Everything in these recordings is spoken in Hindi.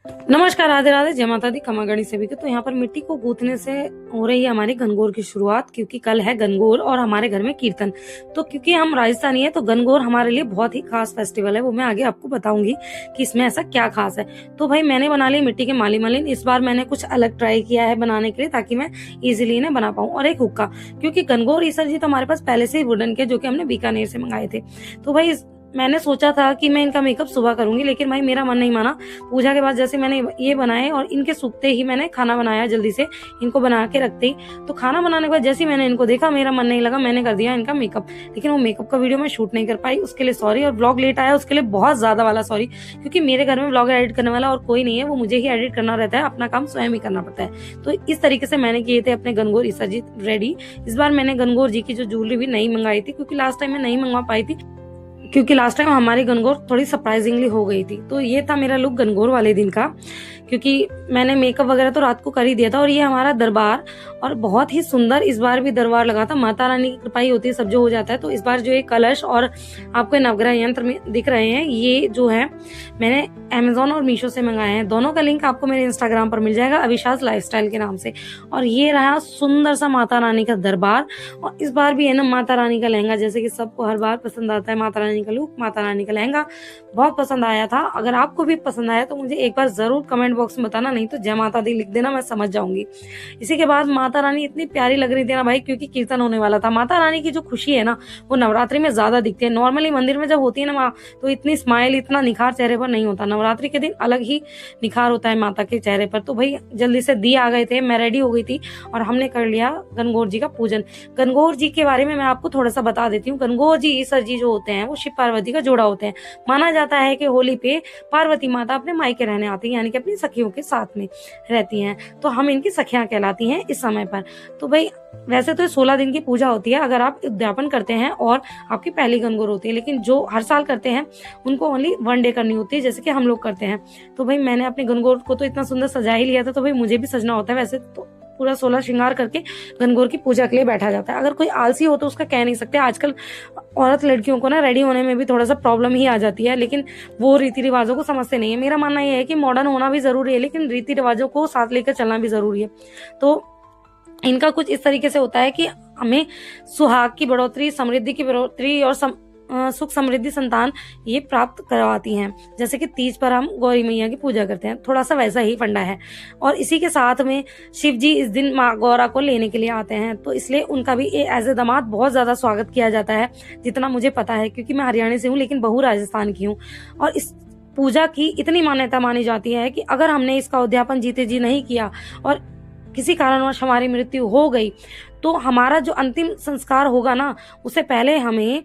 नमस्कार, राधे राधे, जय माता दी, खमा गणी सभी को। तो यहाँ पर मिट्टी को गूंथने से हो रही है हमारी गणगौर की शुरुआत, क्योंकि कल है गणगौर और हमारे घर में कीर्तन। तो क्योंकि हम राजस्थानी है तो गणगौर हमारे लिए बहुत ही खास फेस्टिवल है, वो मैं आगे आपको बताऊंगी कि इसमें ऐसा क्या खास है। तो भाई मैंने बना ली मिट्टी के माली मालिन। इस बार मैंने कुछ अलग ट्राई किया है बनाने के लिए, ताकि मैं इजिली इन्हें बना पाऊँ। और एक हुक्का, क्योंकि गणगौर ईसर जी तो हमारे पास पहले से ही वुडन के, जो कि हमने बीकानेर से मंगाए थे। तो भाई मैंने सोचा था कि मैं इनका मेकअप सुबह करूंगी, लेकिन भाई मेरा मन नहीं माना। पूजा के बाद जैसे मैंने ये बनाए और इनके सूखते ही मैंने खाना बनाया जल्दी से, इनको बना के रखते ही। तो खाना बनाने के बाद जैसे ही मैंने इनको देखा, मेरा मन नहीं लगा, मैंने कर दिया इनका मेकअप। लेकिन वो मेकअप का वीडियो मैं शूट नहीं कर पाई, उसके लिए सॉरी। और ब्लॉग लेट आया उसके लिए बहुत ज्यादा वाला सॉरी, क्योंकि मेरे घर में ब्लॉग एडिट करने वाला और कोई नहीं है, वो मुझे ही एडिट करना रहता है, अपना काम स्वयं ही करना पड़ता है। तो इस तरीके से मैंने किए थे अपने गणगौर ईसर जी रेडी। इस बार मैंने गणगौर जी की जो ज्वेलरी भी नहीं मंगाई थी, क्योंकि लास्ट टाइम मैं नहीं मंगवा पाई थी, क्योंकि लास्ट टाइम हमारी गणगौर थोड़ी सरप्राइजिंगली हो गई थी। तो ये था मेरा लुक गणगौर वाले दिन का, क्योंकि मैंने मेकअप वगैरह तो रात को कर ही दिया था। और ये हमारा दरबार, और बहुत ही सुंदर इस बार भी दरबार लगा था। माता रानी की कृपा ही होती है, सब जो हो जाता है। तो इस बार जो ये कलश और आपको नवग्रह यंत्र में दिख रहे हैं, ये जो है मैंने अमेजोन और मीशो से मंगाए हैं। दोनों का लिंक आपको मेरे इंस्टाग्राम पर मिल जाएगा, अविशास लाइफस्टाइल के नाम से। और ये रहा सुंदर सा माता रानी का दरबार। और इस बार भी है ना माता रानी का लहंगा, जैसे कि सबको हर बार पसंद आता है माता रानी का लुक, माता रानी का लहंगा बहुत पसंद आया था। अगर आपको भी पसंद आया तो मुझे एक बार जरूर कमेंट बॉक्स में बताना, नहीं तो जय माता दी लिख देना, मैं समझ जाऊंगी। इसी के बाद माता रानी इतनी प्यारी लग रही थी ना भाई, क्योंकि कीर्तन होने वाला था। माता रानी की जो खुशी है ना, वो नवरात्रि में ज्यादा दिखती है। नॉर्मली मंदिर में जब होती है ना माँ, तो इतनी स्माइल, इतना निखार चेहरे पर नहीं होता। नवरात्रि के दिन अलग ही निखार होता है माता के चेहरे पर। तो भाई जल्दी से दी आ गए थे, मैं रेडी हो गई थी और हमने कर लिया गणगौर जी का पूजन। गणगौर जी के बारे में मैं आपको थोड़ा सा बता देती हूँ। गणगौर जी ईसर जी जो होते हैं, वो शिव पार्वती का जोड़ा होते हैं। माना जाता है कि होली पे पार्वती माता अपने मायके रहने आती है, यानी कि अपनी सखियों के साथ में रहती हैं। तो हम इनकी सखियां कहलाती हैं इस समय पर। तो भाई वैसे तो 16 दिन की पूजा होती है अगर आप उद्यापन करते हैं और आपकी पहली गणगौर होती है, लेकिन जो हर साल करते हैं उनको ओनली 1 डे करनी होती है, जैसे कि हम लोग करते हैं। तो भाई मैंने अपनी गणगौर को तो इतना सुंदर सजा ही लिया था, तो भाई मुझे भी सजना होता है। वैसे तो पूरा 16 श्रृंगार करके गणगौर की पूजा के लिए बैठा जाता है। अगर कोई आलसी हो तो उसका कह नहीं सकते। आजकल औरत लड़कियों को ना रेडी होने में भी थोड़ा सा प्रॉब्लम ही आ जाती है, लेकिन वो रीति रिवाजों को समझते नहीं है। मेरा मानना यह है कि मॉडर्न होना भी जरूरी है, लेकिन रीति रिवाजों को साथ लेकर चलना भी जरूरी है। तो इनका कुछ इस तरीके से होता है कि हमें सुहाग की बढ़ोतरी, समृद्धि की बढ़ोतरी और सुख समृद्धि संतान ये प्राप्त करवाती हैं। जैसे कि तीज पर हम गौरी मैया की पूजा करते हैं, थोड़ा सा वैसा ही फंडा है। और इसी के साथ में शिव जी इस दिन माँ गौरा को लेने के लिए आते हैं, तो इसलिए उनका भी एज ए दामाद बहुत ज्यादा स्वागत किया जाता है, जितना मुझे पता है, क्योंकि मैं हरियाणा से हूँ लेकिन बहू राजस्थान की हूँ। और इस पूजा की इतनी मान्यता मानी जाती है कि अगर हमने इसका उद्यापन जीते जी नहीं किया और किसी कारणवश हमारी मृत्यु हो गई, तो हमारा जो अंतिम संस्कार होगा ना, उससे पहले हमें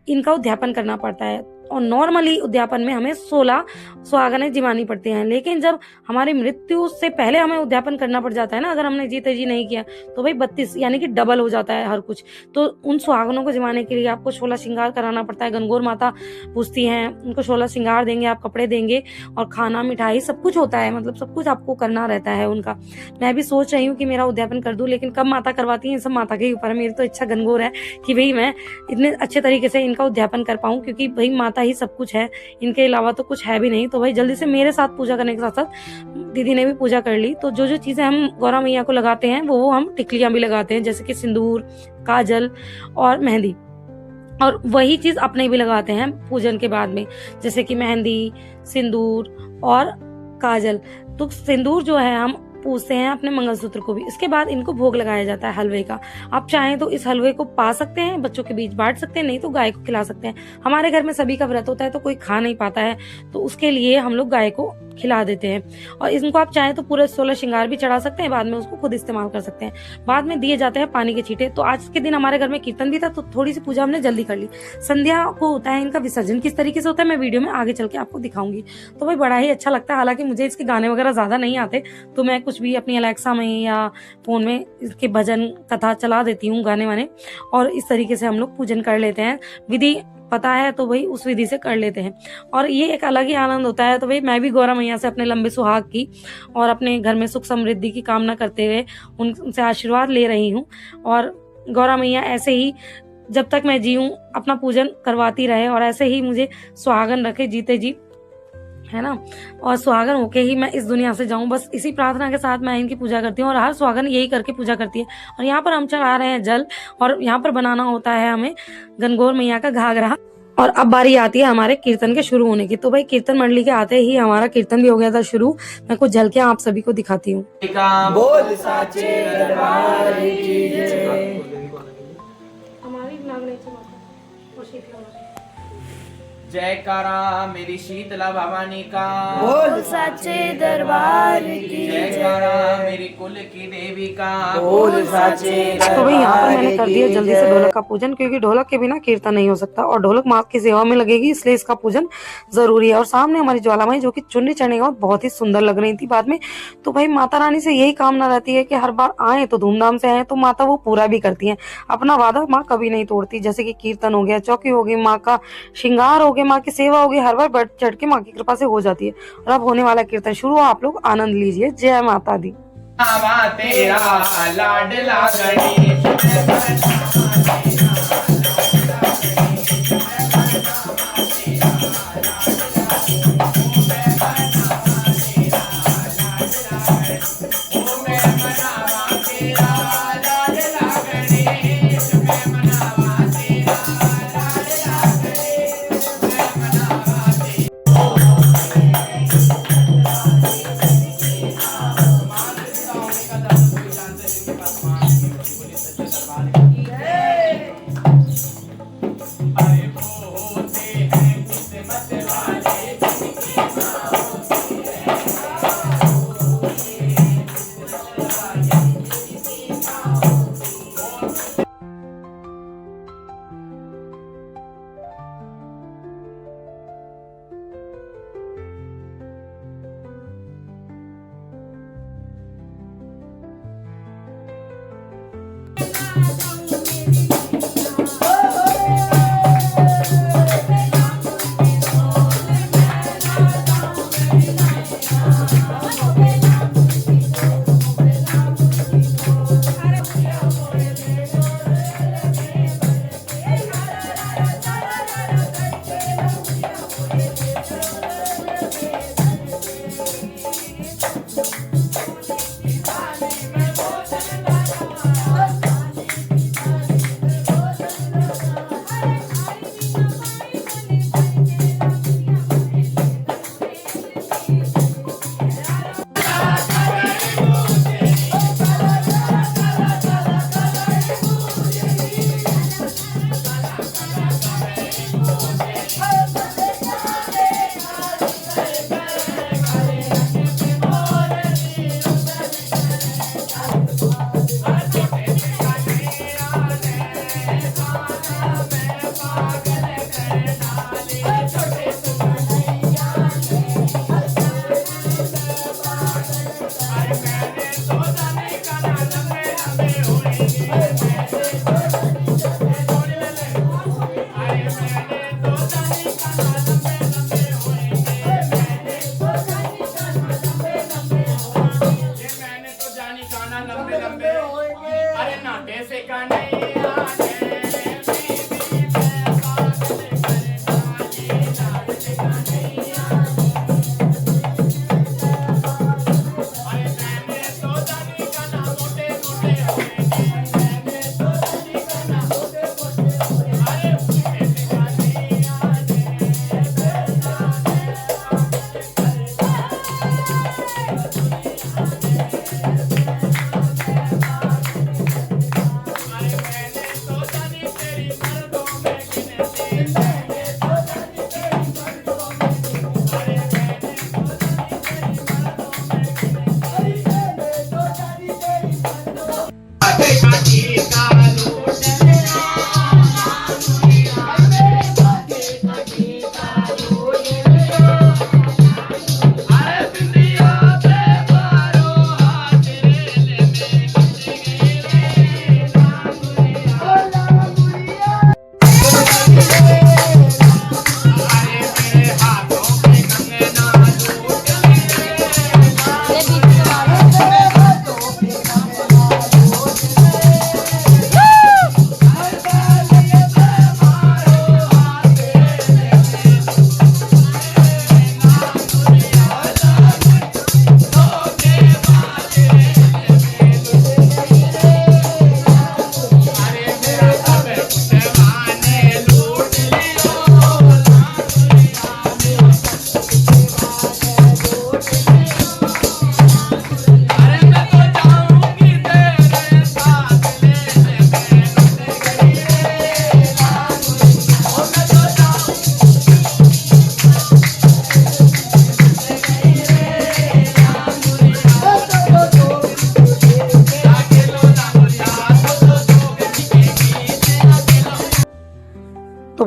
इनका उद्यापन करना पड़ता है। और नॉर्मली उद्यापन में हमें 16 सुहागनें जिमानी पड़ती हैं, लेकिन जब हमारी मृत्यु से पहले हमें उद्यापन करना पड़ जाता है ना, अगर हमने जीते जी नहीं किया, तो भाई 32 यानी कि डबल हो जाता है हर कुछ। तो उन सुहागनों को जिमाने के लिए आपको 16 श्रृंगार कराना पड़ता है। गणगौर माता पूछती हैं, उनको 16 श्रृंगार देंगे, आप कपड़े देंगे और खाना मिठाई सब कुछ होता है, मतलब सब कुछ आपको करना रहता है उनका। मैं भी सोच रही हूँ कि मेरा उद्यापन कर दूं, लेकिन कब माता करवाती है सब माता के ऊपर है। मेरी तो इच्छा गणगौर है कि भाई मैं इतने अच्छे तरीके से इनका उद्यापन कर पाऊं, क्योंकि भाई माता ही सब कुछ है, इनके अलावा तो कुछ है भी नहीं। तो भाई जल्दी से मेरे साथ पूजा करने के साथ साथ दीदी ने भी पूजा कर ली। तो जो जो चीजें हम गौरा मैया को लगाते हैं वो हम टिकलियां भी लगाते हैं, जैसे कि सिंदूर, काजल और मेहंदी। और वही चीज अपने भी लगाते हैं पूजन के बाद में, जैसे कि मेहंदी, सिंदूर और काजल। तो सिंदूर जो है हम पूछते हैं अपने मंगलसूत्र को भी। इसके बाद इनको भोग लगाया जाता है हलवे का। आप चाहें तो इस हलवे को पा सकते हैं, बच्चों के बीच बांट सकते हैं, नहीं तो गाय को खिला सकते हैं। हमारे घर में सभी का व्रत होता है तो कोई खा नहीं पाता है, तो उसके लिए हम लोग गाय को खिला देते हैं। और इनको आप चाहें तो पूरे 16 श्रृंगार भी चढ़ा सकते हैं, बाद में उसको खुद इस्तेमाल कर सकते हैं। बाद में दिए जाते हैं पानी के छींटे। तो आज के दिन हमारे घर में कीर्तन भी था, तो थोड़ी सी पूजा हमने जल्दी कर ली। संध्या को होता है इनका विसर्जन। किस तरीके से होता है मैं वीडियो में आगे चल के आपको दिखाऊंगी। तो भाई बड़ा ही अच्छा लगता है। हालांकि मुझे इसके गाने वगैरह ज्यादा नहीं आते, तो मैं कुछ भी अपनी अलेक्सा में या फोन में इसके भजन कथा चला देती हूँ, गाने वाने, और इस तरीके से हम लोग पूजन कर लेते हैं। विधि पता है तो भाई उस विधि से कर लेते हैं, और ये एक अलग ही आनंद होता है। तो भाई मैं भी गौरा मैया से अपने लंबे सुहाग की और अपने घर में सुख समृद्धि की कामना करते हुए उनसे आशीर्वाद ले रही हूँ। और गौरा मैया ऐसे ही जब तक मैं जीऊँ अपना पूजन करवाती रहे और ऐसे ही मुझे सुहागन रखे जीते जी। है ना, और सुहागन होके ही मैं इस दुनिया से जाऊं, बस इसी प्रार्थना के साथ मैं इनकी पूजा करती हूँ और हर सुहागन यही करके पूजा करती है। और यहाँ पर हम चढ़ा रहे हैं जल, और यहाँ पर बनाना होता है हमें गणगौर मैया का घाघरा। और अब बारी आती है हमारे कीर्तन के शुरू होने की। तो भाई कीर्तन मंडली के आते ही हमारा कीर्तन भी हो गया था शुरू। मैं कुछ झलकियां आप सभी को दिखाती हूँ। बोल साचे दरबार की जय। जयकारा मेरी शीतला भवानी का, बोल साचे दरबार की जयकारा मेरी कुल की देवी का, बोल साचे तो भाई यहाँ पर मैंने कर दिया जल्दी से ढोलक का पूजन, क्योंकि ढोलक के बिना कीर्तन नहीं हो सकता और ढोलक माँ की सेवा में लगेगी, इसलिए इसका पूजन जरूरी है। और सामने हमारी ज्वालामाई जो कि चुन्नी चढ़ने के बाद बहुत ही सुंदर लग रही थी बाद में। तो भाई माता रानी से यही कामना रहती है कि हर बार आए तो धूमधाम से आए, तो माता वो पूरा भी करती है। अपना वादा माँ कभी नहीं तोड़ती, जैसे कि कीर्तन हो गया, चौकी हो गई, माँ का श्रृंगार हो गया, माँ की सेवा होगी, हर बार बढ़ चढ़ के माँ की कृपा से हो जाती है। और अब होने वाला कीर्तन शुरू, आप लोग आनंद लीजिए। जय माता दी। तेरा लाडला गणेश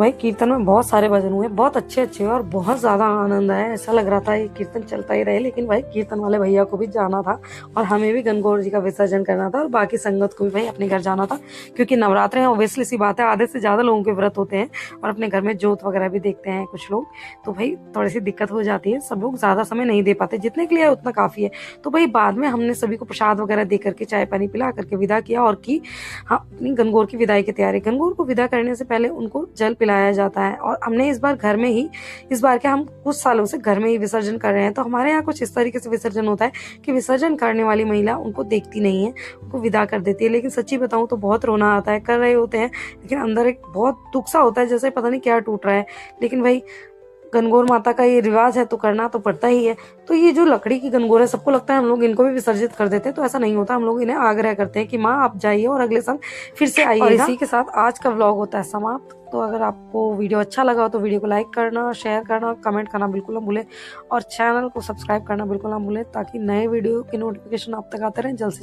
भाई कीर्तन में बहुत सारे भजन हुए, बहुत अच्छे हुए और बहुत ज्यादा आनंद आया। ऐसा लग रहा था ये कीर्तन चलता ही रहे, लेकिन भाई कीर्तन वाले भैया को भी जाना था और हमें भी गणगौर जी का विसर्जन करना था और बाकी संगत को भी भाई अपने घर जाना था, क्योंकि नवरात्र है, ऑब्वियसली सी बात है, आधे से ज्यादा लोगों के व्रत होते हैं और अपने घर में जोत वगैरह भी देखते हैं कुछ लोग, तो भाई थोड़ी सी दिक्कत हो जाती है, सब लोग ज्यादा समय नहीं दे पाते, जितने के लिए उतना काफी है। तो भाई बाद में हमने सभी को प्रसाद वगैरह दे करके, चाय पानी पिला करके विदा किया और की हाँ अपनी गणगौर की विदाई की तैयारी। गणगौर को विदा करने से पहले उनको जल पिलाया जाता है और हमने इस बार घर में ही, इस बार क्या हम कुछ सालों से घर में ही विसर्जन कर रहे हैं, तो हमारे यहाँ कुछ इस तरीके से विसर्जन होता है कि विसर्जन करने वाली महिला उनको देखती नहीं है, उनको विदा कर देती है। लेकिन सच्ची बताऊं तो बहुत रोना आता है, कर रहे होते हैं लेकिन अंदर एक बहुत दुख सा होता है, जैसे पता नहीं क्या टूट रहा है, लेकिन भाई गणगौर माता का ये रिवाज है तो करना तो पड़ता ही है। तो ये जो लकड़ी की गणगौर है, सबको लगता है हम लोग इनको भी विसर्जित कर देते हैं, तो ऐसा नहीं होता। हम लोग इन्हें आग्रह करते हैं कि माँ आप जाइए और अगले साल फिर से आइएगा। और इसी के साथ आज का व्लॉग होता है समाप्त। तो अगर आपको वीडियो अच्छा लगा हो तो वीडियो को लाइक करना, शेयर करना, कमेंट करना बिल्कुल ना भूलें और चैनल को सब्सक्राइब करना बिल्कुल ना भूलें, ताकि नए वीडियो की नोटिफिकेशन आप तक आते रहें जल्द से